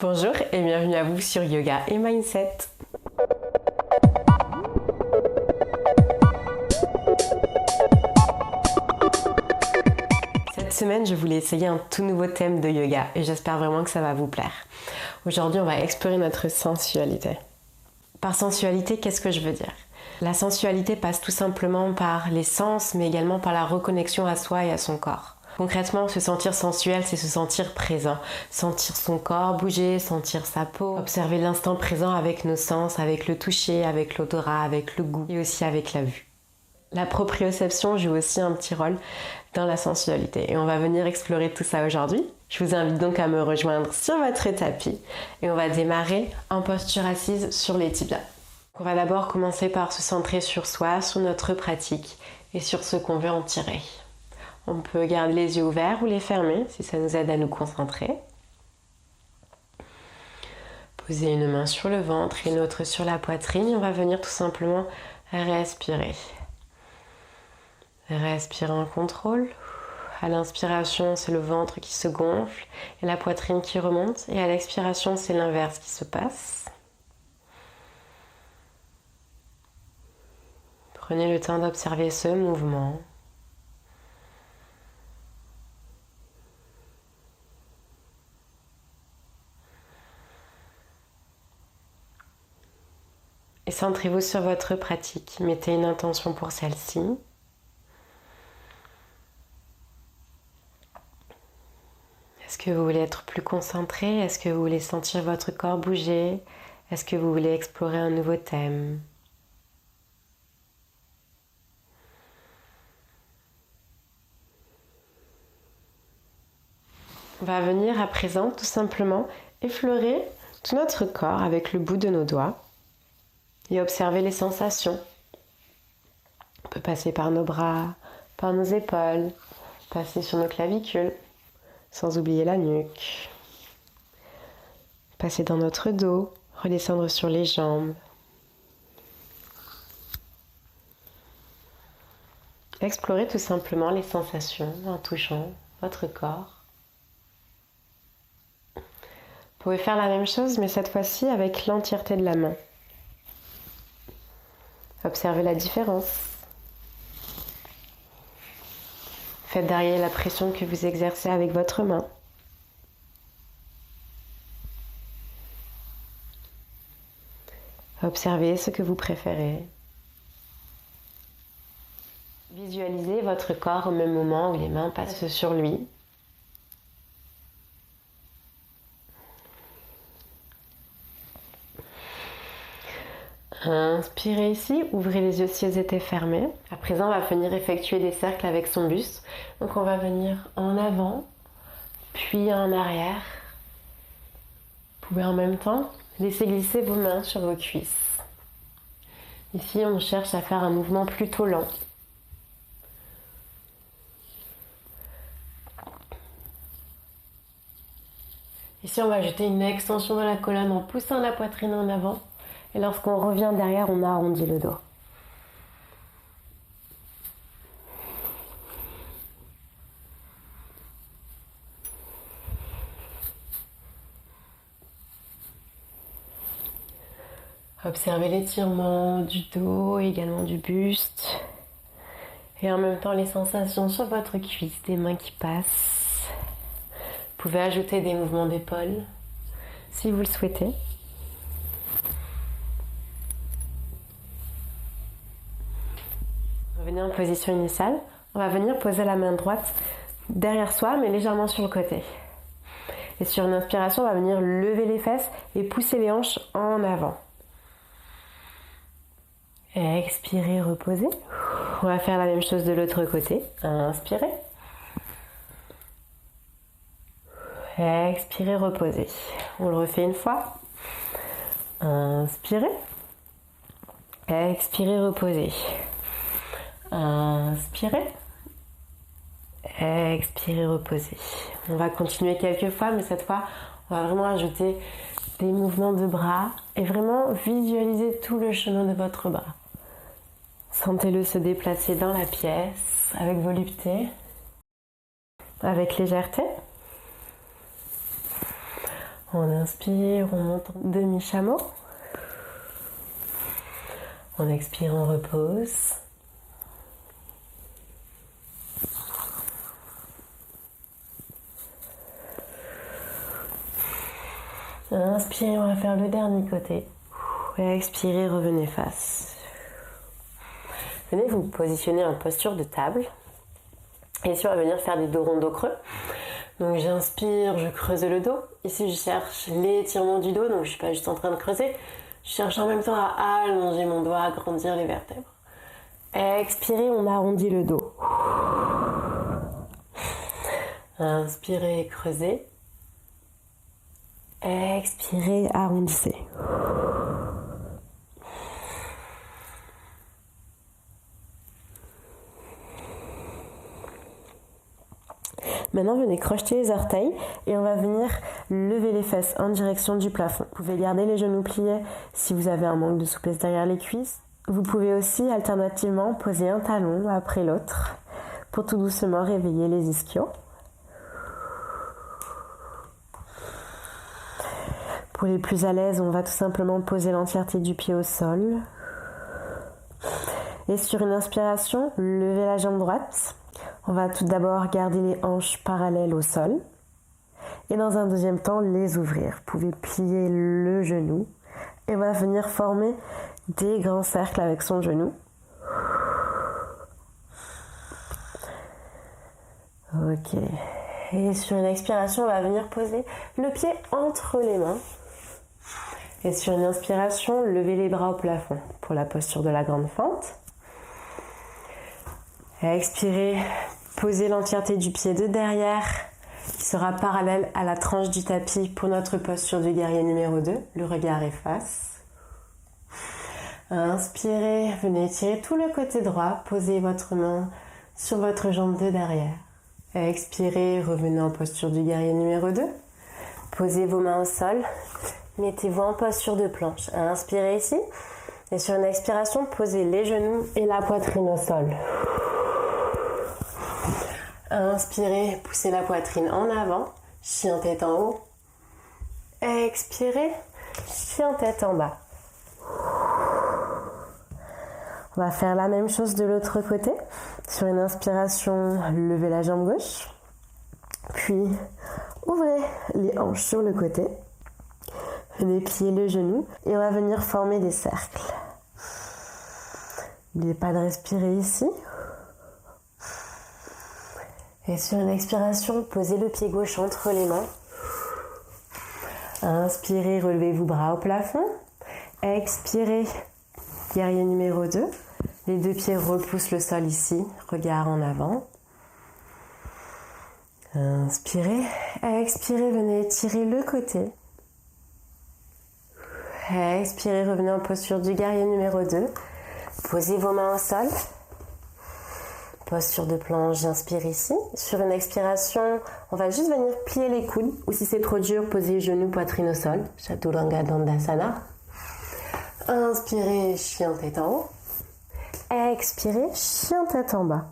Bonjour et bienvenue à vous sur Yoga et Mindset. Cette semaine, je voulais essayer un tout nouveau thème de yoga et j'espère vraiment que ça va vous plaire. Aujourd'hui, on va explorer notre sensualité. Par sensualité, qu'est-ce que je veux dire ? La sensualité passe tout simplement par les sens, mais également par la reconnexion à soi et à son corps. Concrètement, se sentir sensuel, c'est se sentir présent, sentir son corps bouger, sentir sa peau, observer l'instant présent avec nos sens, avec le toucher, avec l'odorat, avec le goût et aussi avec la vue. La proprioception joue aussi un petit rôle dans la sensualité et on va venir explorer tout ça aujourd'hui. Je vous invite donc à me rejoindre sur votre tapis et on va démarrer en posture assise sur les tibias. On va d'abord commencer par se centrer sur soi, sur notre pratique et sur ce qu'on veut en tirer. On peut garder les yeux ouverts ou les fermer si ça nous aide à nous concentrer. Poser une main sur le ventre et une autre sur la poitrine. On va venir tout simplement respirer. Respirer en contrôle. À l'inspiration, c'est le ventre qui se gonfle et la poitrine qui remonte. Et à l'expiration, c'est l'inverse qui se passe. Prenez le temps d'observer ce mouvement. Et centrez-vous sur votre pratique. Mettez une intention pour celle-ci. Est-ce que vous voulez être plus concentré ? Est-ce que vous voulez sentir votre corps bouger ? Est-ce que vous voulez explorer un nouveau thème ? On va venir à présent tout simplement effleurer tout notre corps avec le bout de nos doigts. Et observer les sensations. On peut passer par nos bras, par nos épaules, passer sur nos clavicules, sans oublier la nuque. Passer dans notre dos, redescendre sur les jambes. Explorer tout simplement les sensations en touchant votre corps. Vous pouvez faire la même chose, mais cette fois-ci avec l'entièreté de la main. Observez la différence. Faites derrière la pression que vous exercez avec votre main. Observez ce que vous préférez. Visualisez votre corps au même moment où les mains passent sur lui. Inspirez ici, ouvrez les yeux si ils étaient fermés. À présent, on va venir effectuer des cercles avec son buste. Donc on va venir en avant, puis en arrière. Vous pouvez en même temps laisser glisser vos mains sur vos cuisses. Ici, on cherche à faire un mouvement plutôt lent. Ici, on va ajouter une extension de la colonne en poussant la poitrine en avant. Et lorsqu'on revient derrière, on arrondit le dos. Observez l'étirement du dos et également du buste. Et en même temps, les sensations sur votre cuisse, des mains qui passent. Vous pouvez ajouter des mouvements d'épaule si vous le souhaitez. Revenez en position initiale. On va venir poser la main droite derrière soi, mais légèrement sur le côté. Et sur une inspiration, on va venir lever les fesses et pousser les hanches en avant. Expirez, reposez. On va faire la même chose de l'autre côté. Inspirez. Expirez, reposez. On le refait une fois. Inspirez. Expirez, reposez. Inspirez. Expirez, reposez. On va continuer quelques fois, mais cette fois, on va vraiment ajouter des mouvements de bras et vraiment visualiser tout le chemin de votre bras. Sentez-le se déplacer dans la pièce avec volupté, avec légèreté. On inspire, on monte en demi-chameau. On expire, on repose. Inspirez, on va faire le dernier côté. Et expirez, revenez face. Venez vous positionner en posture de table. Et ici, on va venir faire des dos ronds, dos creux. Donc j'inspire, je creuse le dos. Ici, je cherche l'étirement du dos, donc je ne suis pas juste en train de creuser. Je cherche en même temps à allonger mon dos, à agrandir les vertèbres. Expirez, on arrondit le dos. Inspirez, creusez. Expirez, arrondissez. Maintenant, venez crocheter les orteils et on va venir lever les fesses en direction du plafond. Vous pouvez garder les genoux pliés si vous avez un manque de souplesse derrière les cuisses. Vous pouvez aussi alternativement poser un talon après l'autre pour tout doucement réveiller les ischios. Pour les plus à l'aise, on va tout simplement poser l'entièreté du pied au sol. Et sur une inspiration, levez la jambe droite. On va tout d'abord garder les hanches parallèles au sol. Et dans un deuxième temps, les ouvrir. Vous pouvez plier le genou. Et on va venir former des grands cercles avec son genou. Ok. Et sur une expiration, on va venir poser le pied entre les mains. Et sur une inspiration, levez les bras au plafond pour la posture de la grande fente. Et expirez, posez l'entièreté du pied de derrière qui sera parallèle à la tranche du tapis pour notre posture du guerrier numéro 2. Le regard efface. Inspirez, venez étirer tout le côté droit. Posez votre main sur votre jambe de derrière. Et expirez, revenez en posture du guerrier numéro 2. Posez vos mains au sol. Mettez-vous en posture de planche. Inspirez ici. Et sur une expiration, posez les genoux et la poitrine au sol. Inspirez, poussez la poitrine en avant. Chien tête en haut. Expirez, chien tête en bas. On va faire la même chose de l'autre côté. Sur une inspiration, levez la jambe gauche. Puis, ouvrez les hanches sur le côté. Venez plier le genou et on va venir former des cercles. N'oubliez pas de respirer ici. Et sur une expiration, posez le pied gauche entre les mains. Inspirez, relevez-vous bras au plafond. Expirez, guerrier numéro 2. Les deux pieds repoussent le sol ici, regard en avant. Inspirez, expirez, venez étirer le côté. Expirez, revenez en posture du guerrier numéro 2. Posez vos mains au sol. Posture de planche, j'inspire ici. Sur une expiration, on va juste venir plier les coudes. Ou si c'est trop dur, posez genoux, poitrine au sol. Chaturanga Dandasana. Inspirez, chien tête en haut. Expirez, chien tête en bas.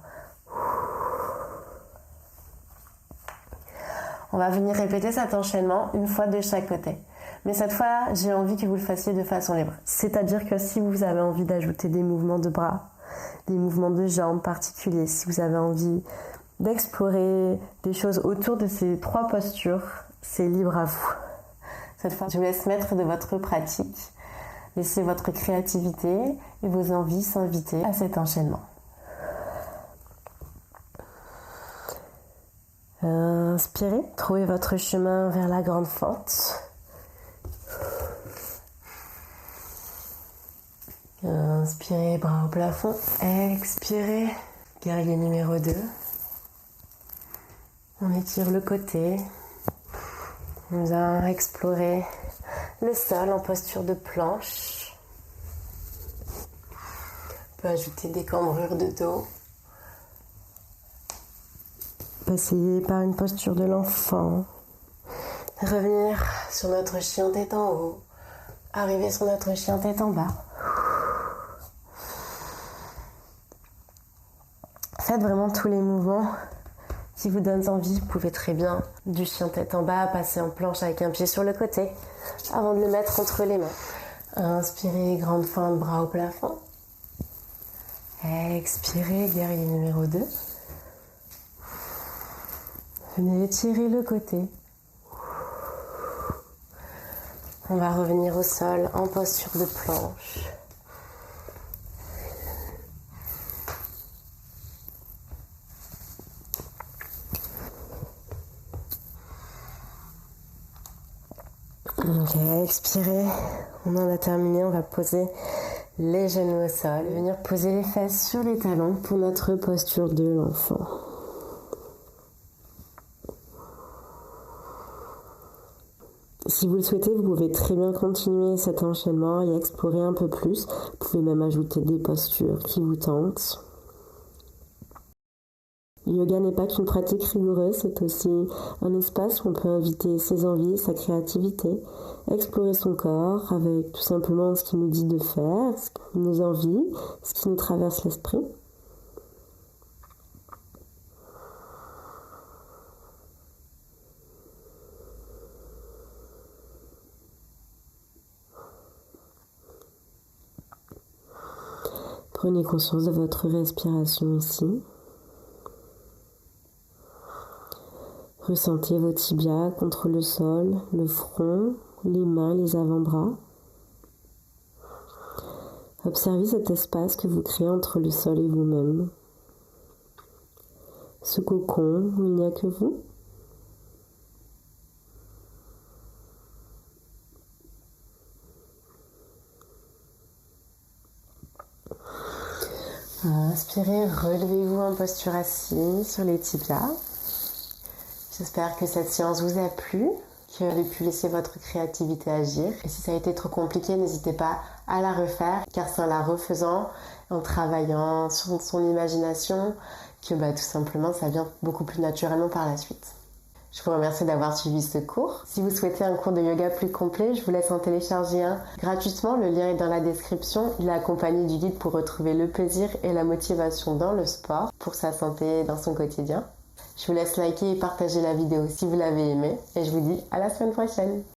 On va venir répéter cet enchaînement une fois de chaque côté. Mais cette fois, j'ai envie que vous le fassiez de façon libre. C'est-à-dire que si vous avez envie d'ajouter des mouvements de bras, des mouvements de jambes particuliers, si vous avez envie d'explorer des choses autour de ces trois postures, c'est libre à vous. Cette fois, je vous laisse maître de votre pratique. Laissez votre créativité et vos envies s'inviter à cet enchaînement. Inspirez, trouvez votre chemin vers la grande fente. Inspirez, bras au plafond. Expirez, guerrier numéro 2. On étire le côté. Nous allons explorer le sol en posture de planche. On peut ajouter des cambrures de dos. Passer par une posture de l'enfant. Revenir sur notre chien tête en haut. Arriver sur notre chien tête en bas. Faites vraiment tous les mouvements qui vous donne envie. Vous pouvez très bien, du chien tête en bas, passer en planche avec un pied sur le côté, avant de le mettre entre les mains. Inspirez, grande fente, bras au plafond. Expirez, guerrier numéro 2. Venez étirer le côté. On va revenir au sol en posture de planche. Ok, expirez. On en a terminé. On va poser les genoux au sol. Venir poser les fesses sur les talons pour notre posture de l'enfant. Si vous le souhaitez, vous pouvez très bien continuer cet enchaînement et explorer un peu plus. Vous pouvez même ajouter des postures qui vous tentent. Le yoga n'est pas qu'une pratique rigoureuse, c'est aussi un espace où on peut inviter ses envies, sa créativité, explorer son corps avec tout simplement ce qu'il nous dit de faire, nos envies, ce qui nous traverse l'esprit. Prenez conscience de votre respiration ici. Ressentez vos tibias contre le sol, le front, les mains, les avant-bras. Observez cet espace que vous créez entre le sol et vous-même. Ce cocon où il n'y a que vous. Inspirez, relevez-vous en posture assise sur les tibias. J'espère que cette séance vous a plu, que vous avez pu laisser votre créativité agir. Et si ça a été trop compliqué, n'hésitez pas à la refaire, car c'est en la refaisant, en travaillant sur son imagination, que tout simplement ça vient beaucoup plus naturellement par la suite. Je vous remercie d'avoir suivi ce cours. Si vous souhaitez un cours de yoga plus complet, je vous laisse en télécharger un gratuitement. Le lien est dans la description. Il est accompagné du guide pour retrouver le plaisir et la motivation dans le sport, pour sa santé et dans son quotidien. Je vous laisse liker et partager la vidéo si vous l'avez aimée et je vous dis à la semaine prochaine.